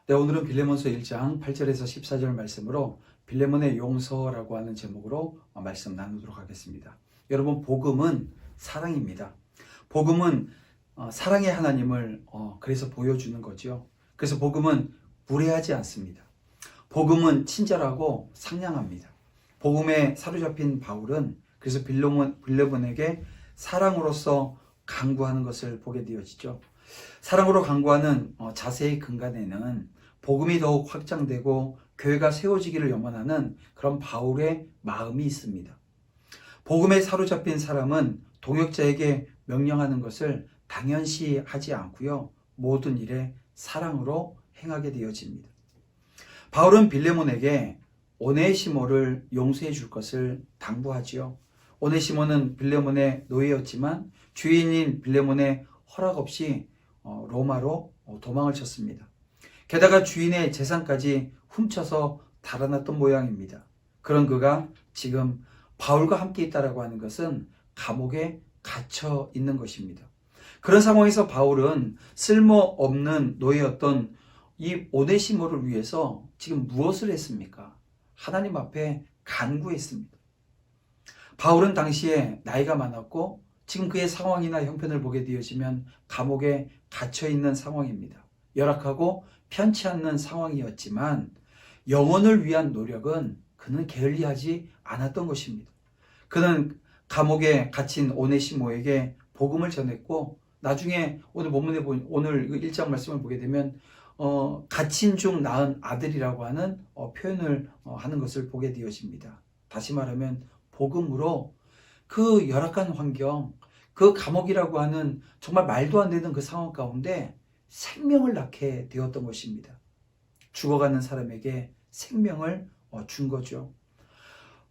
네, 오늘은 빌레몬서 1장 8절에서 14절 말씀으로 빌레몬의 용서라고 하는 제목으로 말씀 나누도록 하겠습니다. 여러분, 복음은 사랑입니다. 복음은 사랑의 하나님을 그래서 보여주는 거죠. 그래서 복음은 무례하지 않습니다. 복음은 친절하고 상냥합니다. 복음에 사로잡힌 바울은 그래서 빌레몬에게 사랑으로서 강구하는 것을 보게 되어지죠. 사랑으로 강구하는 자세의 근간에는 복음이 더욱 확장되고 교회가 세워지기를 염원하는 그런 바울의 마음이 있습니다. 복음에 사로잡힌 사람은 동역자에게 명령하는 것을 당연시 하지 않고요, 모든 일에 사랑으로 행하게 되어집니다. 바울은 빌레몬에게 오네시모를 용서해 줄 것을 당부하지요. 오네시모는 빌레몬의 노예였지만 주인인 빌레몬의 허락 없이 로마로 도망을 쳤습니다. 게다가 주인의 재산까지 훔쳐서 달아났던 모양입니다. 그런 그가 지금 바울과 함께 있다라고 하는 것은 감옥에 갇혀 있는 것입니다. 그런 상황에서 바울은 쓸모없는 노예였던 이 오네시모를 위해서 지금 무엇을 했습니까? 하나님 앞에 간구했습니다. 바울은 당시에 나이가 많았고 지금 그의 상황이나 형편을 보게 되어지면 감옥에 갇혀 있는 상황입니다. 열악하고 편치 않는 상황이었지만 영혼을 위한 노력은 그는 게을리하지 않았던 것입니다. 그는 감옥에 갇힌 오네시모에게 복음을 전했고 나중에 오늘 본문에 오늘 1장 말씀을 보게 되면 갇힌 중 낳은 아들이라고 하는 표현을 하는 것을 보게 되어집니다. 다시 말하면 복음으로 그 열악한 환경, 그 감옥이라고 하는 정말 말도 안 되는 그 상황 가운데 생명을 낳게 되었던 것입니다. 죽어가는 사람에게 생명을 준 거죠.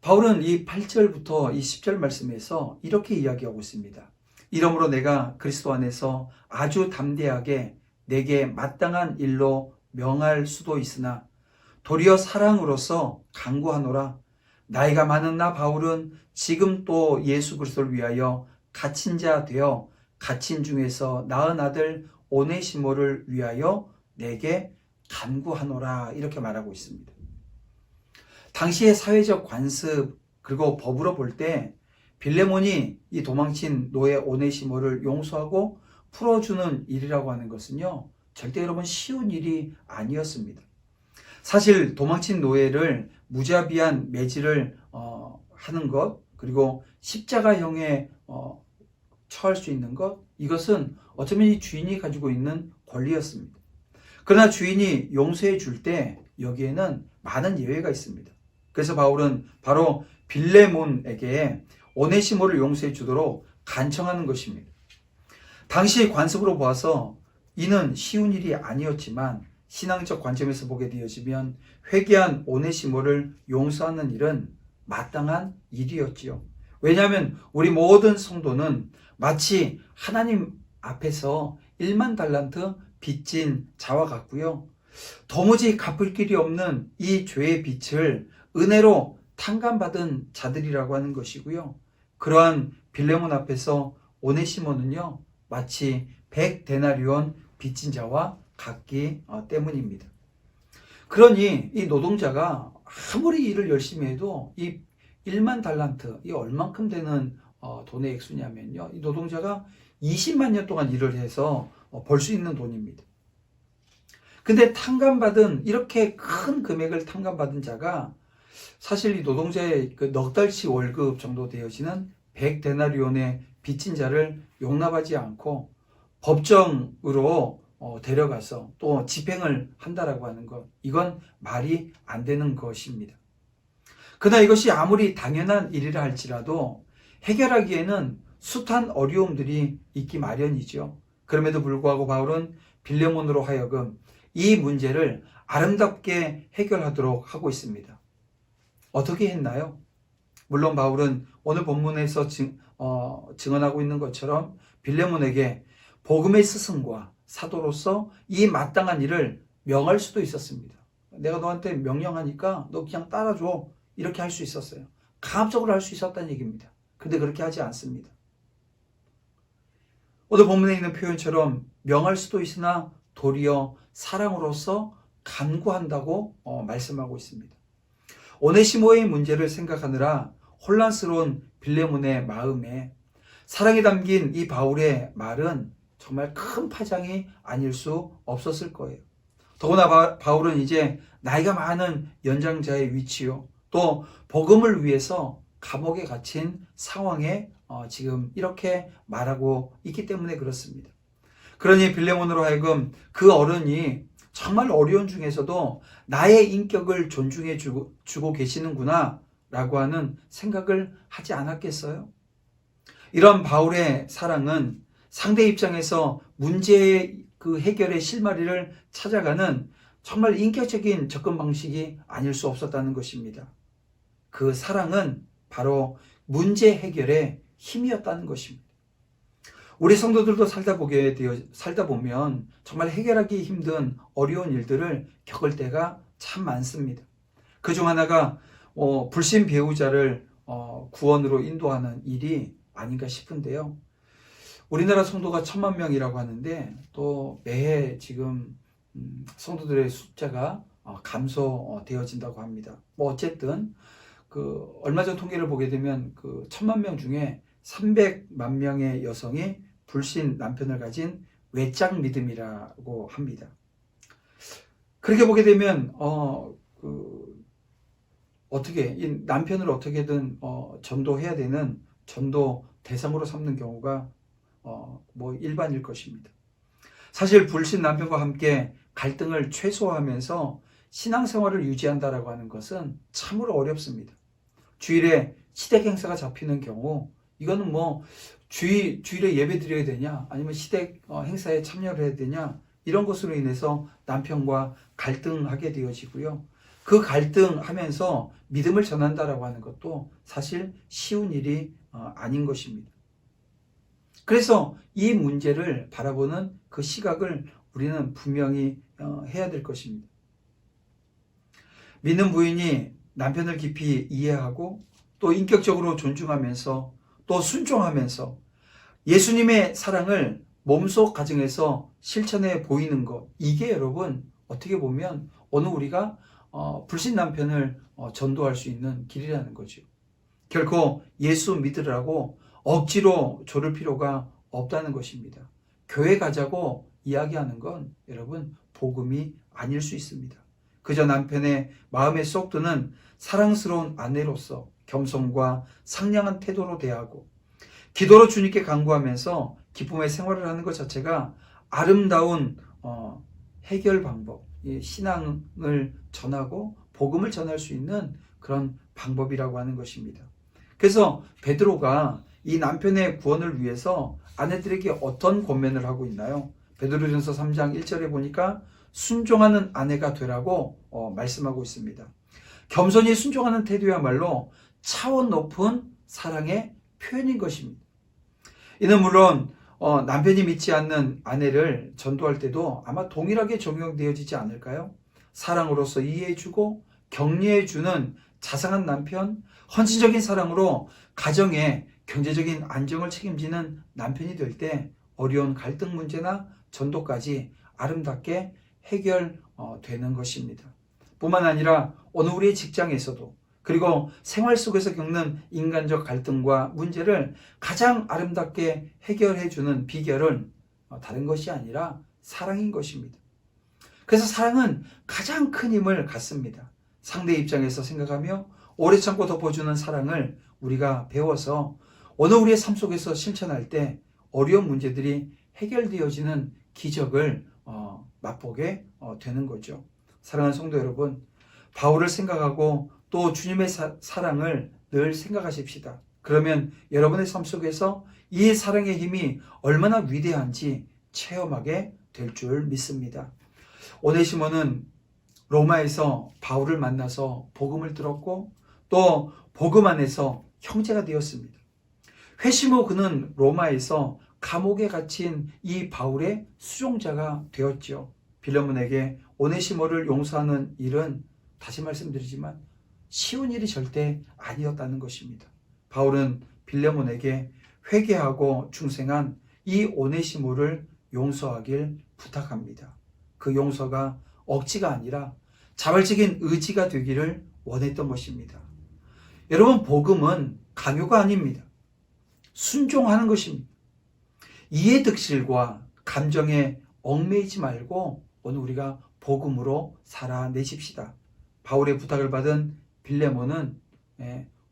바울은 이 8절부터 이 10절 말씀에서 이렇게 이야기하고 있습니다. 이러므로 내가 그리스도 안에서 아주 담대하게 내게 마땅한 일로 명할 수도 있으나 도리어 사랑으로서 간구하노라. 나이가 많은 나 바울은 지금 또 예수 그리스도를 위하여 갇힌 자 되어 갇힌 중에서 낳은 아들 오네시모를 위하여 내게 간구하노라, 이렇게 말하고 있습니다. 당시의 사회적 관습 그리고 법으로 볼 때 빌레몬이 이 도망친 노예 오네시모를 용서하고 풀어주는 일이라고 하는 것은요, 절대 여러분 쉬운 일이 아니었습니다. 사실 도망친 노예를 무자비한 매질을 하는 것, 그리고 십자가형에 처할 수 있는 것, 이것은 어쩌면 이 주인이 가지고 있는 권리였습니다. 그러나 주인이 용서해 줄 때 여기에는 많은 예외가 있습니다. 그래서 바울은 바로 빌레몬에게 오네시모를 용서해 주도록 간청하는 것입니다. 당시 관습으로 보아서 이는 쉬운 일이 아니었지만 신앙적 관점에서 보게 되어지면 회개한 오네시모를 용서하는 일은 마땅한 일이었지요. 왜냐하면 우리 모든 성도는 마치 하나님 앞에서 1만 달란트 빚진 자와 같고요, 도무지 갚을 길이 없는 이 죄의 빚을 은혜로 탕감받은 자들이라고 하는 것이고요, 그러한 빌레몬 앞에서 오네시모는요 마치 100데나리온 빚진 자와 같기 때문입니다. 그러니 이 노동자가 아무리 일을 열심히 해도 이 1만 달란트, 이 얼만큼 되는 돈의 액수냐면요, 이 노동자가 20만 년 동안 일을 해서 벌 수 있는 돈입니다. 근데 탕감받은, 이렇게 큰 금액을 탕감받은 자가 사실 이 노동자의 그 넉 달치 월급 정도 되어지는 100데나리온의 빚진 자를 용납하지 않고 법정으로 데려가서 또 집행을 한다라고 하는 것, 이건 말이 안 되는 것입니다. 그러나 이것이 아무리 당연한 일이라 할지라도 해결하기에는 숱한 어려움들이 있기 마련이죠. 그럼에도 불구하고 바울은 빌레몬으로 하여금 이 문제를 아름답게 해결하도록 하고 있습니다. 어떻게 했나요? 물론 바울은 오늘 본문에서 증언하고 있는 것처럼 빌레몬에게 복음의 스승과 사도로서 이 마땅한 일을 명할 수도 있었습니다. 내가 너한테 명령하니까 너 그냥 따라줘. 이렇게 할 수 있었어요. 강압적으로 할 수 있었다는 얘기입니다. 근데 그렇게 하지 않습니다. 오늘 본문에 있는 표현처럼 명할 수도 있으나 도리어 사랑으로서 간구한다고 말씀하고 있습니다. 오네시모의 문제를 생각하느라 혼란스러운 빌레몬의 마음에 사랑이 담긴 이 바울의 말은 정말 큰 파장이 아닐 수 없었을 거예요. 더구나 바울은 이제 나이가 많은 연장자의 위치요, 또 복음을 위해서 감옥에 갇힌 상황에 지금 이렇게 말하고 있기 때문에 그렇습니다. 그러니 빌레몬으로 하여금 그 어른이 정말 어려운 중에서도 나의 인격을 존중해 주고 계시는구나 라고 하는 생각을 하지 않았겠어요? 이런 바울의 사랑은 상대 입장에서 문제의 그 해결의 실마리를 찾아가는 정말 인격적인 접근 방식이 아닐 수 없었다는 것입니다. 그 사랑은 바로 문제 해결의 힘이었다는 것입니다. 우리 성도들도 살다 보면 정말 해결하기 힘든 어려운 일들을 겪을 때가 참 많습니다. 그중 하나가 불신 배우자를 구원으로 인도하는 일이 아닌가 싶은데요. 우리나라 성도가 1000만 명이라고 하는데 또 매해 지금 성도들의 숫자가 감소되어진다고 합니다. 어쨌든 얼마 전 통계를 보게 되면 1000만 명 중에 300만 명의 여성이 불신 남편을 가진 외짝 믿음이라고 합니다. 그렇게 보게 되면 어떻게 이 남편을 어떻게든 전도해야 되는 전도 대상으로 삼는 경우가 일반일 것입니다. 사실 불신 남편과 함께 갈등을 최소화하면서 신앙생활을 유지한다라고 하는 것은 참으로 어렵습니다. 주일에 시댁 행사가 잡히는 경우 이거는 주일에 예배 드려야 되냐, 아니면 시댁 행사에 참여를 해야 되냐, 이런 것으로 인해서 남편과 갈등하게 되어지고요. 그 갈등하면서 믿음을 전한다라고 하는 것도 사실 쉬운 일이 아닌 것입니다. 그래서 이 문제를 바라보는 그 시각을 우리는 분명히 해야 될 것입니다. 믿는 부인이 남편을 깊이 이해하고 또 인격적으로 존중하면서 또 순종하면서 예수님의 사랑을 몸속 가정에서 실천해 보이는 것, 이게 여러분 어떻게 보면 오늘 우리가 불신 남편을 전도할 수 있는 길이라는 거죠. 결코 예수 믿으라고 억지로 조를 필요가 없다는 것입니다. 교회 가자고 이야기하는 건 여러분 복음이 아닐 수 있습니다. 그저 남편의 마음에 쏙 드는 사랑스러운 아내로서 겸손과 상냥한 태도로 대하고 기도로 주님께 간구하면서 기쁨의 생활을 하는 것 자체가 아름다운 해결 방법, 신앙을 전하고 복음을 전할 수 있는 그런 방법이라고 하는 것입니다. 그래서 베드로가 이 남편의 구원을 위해서 아내들에게 어떤 권면을 하고 있나요? 베드로전서 3장 1절에 보니까 순종하는 아내가 되라고 말씀하고 있습니다. 겸손히 순종하는 태도야말로 차원 높은 사랑의 표현인 것입니다. 이는 물론 남편이 믿지 않는 아내를 전도할 때도 아마 동일하게 적용되어지지 않을까요? 사랑으로서 이해해주고 격려해주는 자상한 남편, 헌신적인 사랑으로 가정의 경제적인 안정을 책임지는 남편이 될 때 어려운 갈등 문제나 전도까지 아름답게 해결되는 것입니다. 뿐만 아니라 오늘 우리의 직장에서도, 그리고 생활 속에서 겪는 인간적 갈등과 문제를 가장 아름답게 해결해주는 비결은 다른 것이 아니라 사랑인 것입니다. 그래서 사랑은 가장 큰 힘을 갖습니다. 상대 입장에서 생각하며 오래 참고 덮어주는 사랑을 우리가 배워서 오늘 우리의 삶 속에서 실천할 때 어려운 문제들이 해결되어지는 기적을 맛보게 되는 거죠. 사랑하는 성도 여러분, 바울을 생각하고 또 주님의 사랑을 늘 생각하십시다. 그러면 여러분의 삶 속에서 이 사랑의 힘이 얼마나 위대한지 체험하게 될 줄 믿습니다. 오네시모는 로마에서 바울을 만나서 복음을 들었고 또 복음 안에서 형제가 되었습니다. 회심 후 그는 로마에서 감옥에 갇힌 이 바울의 수종자가 되었죠. 빌레몬에게 오네시모를 용서하는 일은 다시 말씀드리지만 쉬운 일이 절대 아니었다는 것입니다. 바울은 빌레몬에게 회개하고 중생한 이 오네시모를 용서하길 부탁합니다. 그 용서가 억지가 아니라 자발적인 의지가 되기를 원했던 것입니다. 여러분, 복음은 강요가 아닙니다. 순종하는 것입니다. 이해득실과 감정에 얽매이지 말고 오늘 우리가 복음으로 살아내십시다. 바울의 부탁을 받은 빌레몬은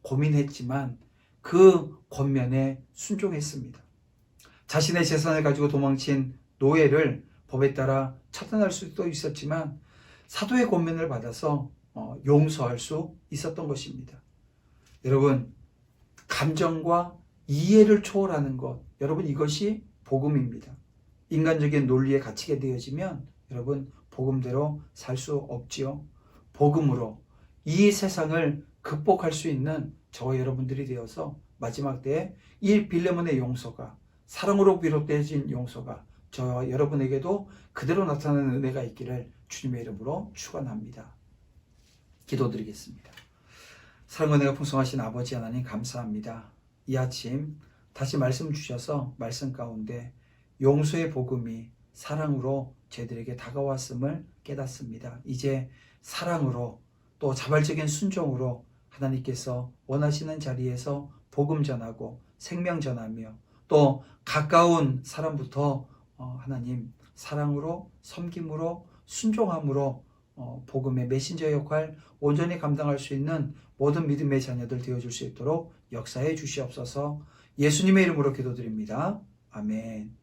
고민했지만 그 권면에 순종했습니다. 자신의 재산을 가지고 도망친 노예를 법에 따라 처단할 수도 있었지만 사도의 권면을 받아서 용서할 수 있었던 것입니다. 여러분, 감정과 이해를 초월하는 것, 여러분 이것이 복음입니다. 인간적인 논리에 갇히게 되어지면 여러분 복음대로 살 수 없지요. 복음으로 이 세상을 극복할 수 있는 저와 여러분들이 되어서 마지막 때에 이 빌레몬의 용서가, 사랑으로 비롯되어진 용서가 저와 여러분에게도 그대로 나타나는 은혜가 있기를 주님의 이름으로 축원합니다. 기도드리겠습니다. 사랑 은혜가 풍성하신 아버지 하나님 감사합니다. 이 아침 다시 말씀 주셔서 말씀 가운데 용서의 복음이 사랑으로 저희들에게 다가왔음을 깨닫습니다. 이제 사랑으로 또 자발적인 순종으로 하나님께서 원하시는 자리에서 복음 전하고 생명 전하며 또 가까운 사람부터 하나님 사랑으로 섬김으로 순종함으로 복음의 메신저 역할 온전히 감당할 수 있는 모든 믿음의 자녀들 되어줄 수 있도록 역사해 주시옵소서. 예수님의 이름으로 기도드립니다. 아멘.